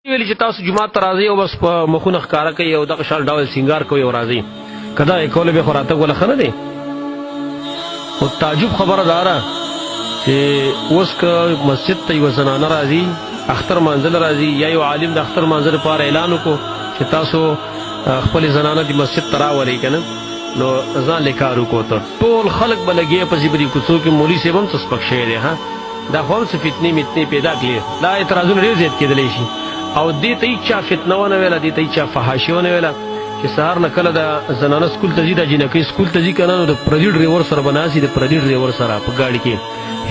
ویل چې تاسو جمعه ته راځي او بس په مخونه ښکارا کوي او دغه شال ډول سنگار کوي او راځي کدا یې کول به خوراته ولا خنه دی او تعجب خبره دارا چې اوس که مسجد ته یو زنانه راځي اختر منزل راځي یا یو عالم د اختر منزل لپاره اعلان وکړو چې تاسو خپل زنانه د مسجد ته راولئ کنه نو ځان لیکارو کو ته ټول خلک بلګي په زیبري کوڅو کې مولوی صاحب هم تسپک شي دی ها دا خو څه فتنې میتنې پیدا کړي دا اعتراضونه ډېر زیات کېدلی شي او دې ته چا فتنه ونه ویله دې ته چا فحاشي ونه ویله چې سهار نه کله د زنانه سکول ته ځي د جینکۍ سکول ته ځي که نه نو د پردي ډریور سره به ناست د پردي ډریور سره په ګاډي کې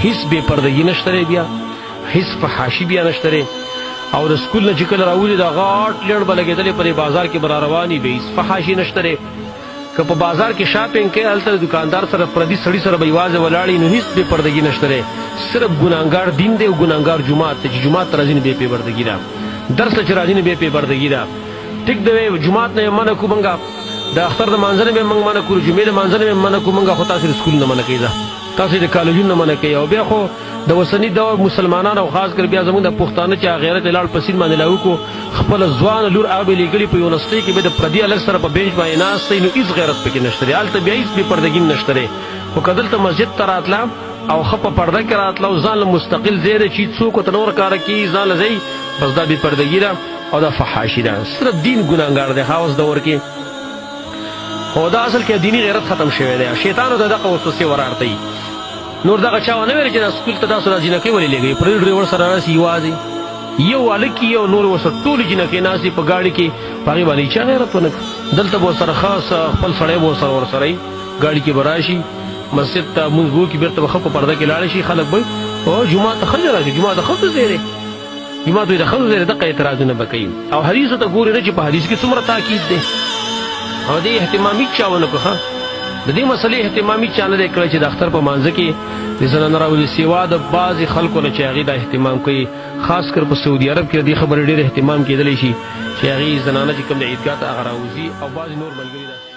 هېڅ بې پردګي نشته دی بیا هېڅ فحاشي بیا نشته دی او د سکول نه چې کله راوځي د غاټ لړ به لګېدلې په دې بازار کې به را روانې به هېڅ فحاشي نشته دی که په بازار کې شاپینګ کوي هلته د دکاندار سره پردي سړي سره به یوازې ولاړې نو هېڅ بې پردګي نشته دی صرف ګناهګار دین دی او ګناهګار جومات ته چې جومات ته راځي نو بې پې پردګي ده درس ته چې راځي نو بې پې پردګي ده ټیک دی جومات نه یې منع کړو موږ د اختر د مانځه نه به موږ منع کړو جمعې د مانځه نه به منع کړو موږ خو تاسې د سکول نه منع کوي تاسې د کالجونو نه منع کوي او بیا خو د اوسني دور مسلمانانو او خاص کر بیا زموږ د پښتانه چې غیرت یې لاړ په سیند باندې لاهو کړو خپله ځوانه لور هغه به یې لیکلي په یونیورسټۍ کې به د پردي هلک سره په بینچ باندې ناست دی نو هېڅ غیرت پکې نشته دی هلته بیا هېڅ بې پردګي نشته دی خو که دلته مسجد ته راتله او ښه په پرده کې راتله او ځان له مستقل ځای دی چې څوک ورته نور کاره کېږي ځان له ځای بس دا بې پردګي ده او دا فحاشي ده صرف دین ګناهګار دی خاص دور کې خو دا اصل کې دیني غیرت ختم شوی دی شیطانو ته دغه وسوسې ورارتئ نور دغه چا ونه ویل چې دا سکول ته تاسو دا جینکۍ ولې لېږئ پردي ډریور سره راسي یوازې یو هلک یو نور ورسره ټولې جینکۍ ناستې په ګاډي کې په هغې باندې چا غیرت ونه کړ دلته به ورسره خاص خپل سړی به ورسره وي ګاډي کې به راشي مسجد ته مونځ به وکړي بېرته به ښه په پرده کې لاړې شي خلک به او جومات ته ښځې راشي جومات د ښځو ځای دی جومات د ښځو ځای دی دغه اعتراضونه به کوي او حدیثو ته ګورې نه چې په حدیث کې څومره تاکید دی او دې اهتمام هېڅ چا ونه کړو د دې مسلې اهتمام هېڅ چا نه دی کړی چې د اختر په مانځه کې د زنانه راولي سوا د بعضې خلکو نه چې هغې دا اهتمام کوي خاص کر په سعودي عرب کې د دې خبرې ډېر اهتمام کېدلی شي چې هغې زنانه چې کوم د عیدګاه ته هغه راوځي او بعضې نور ملګري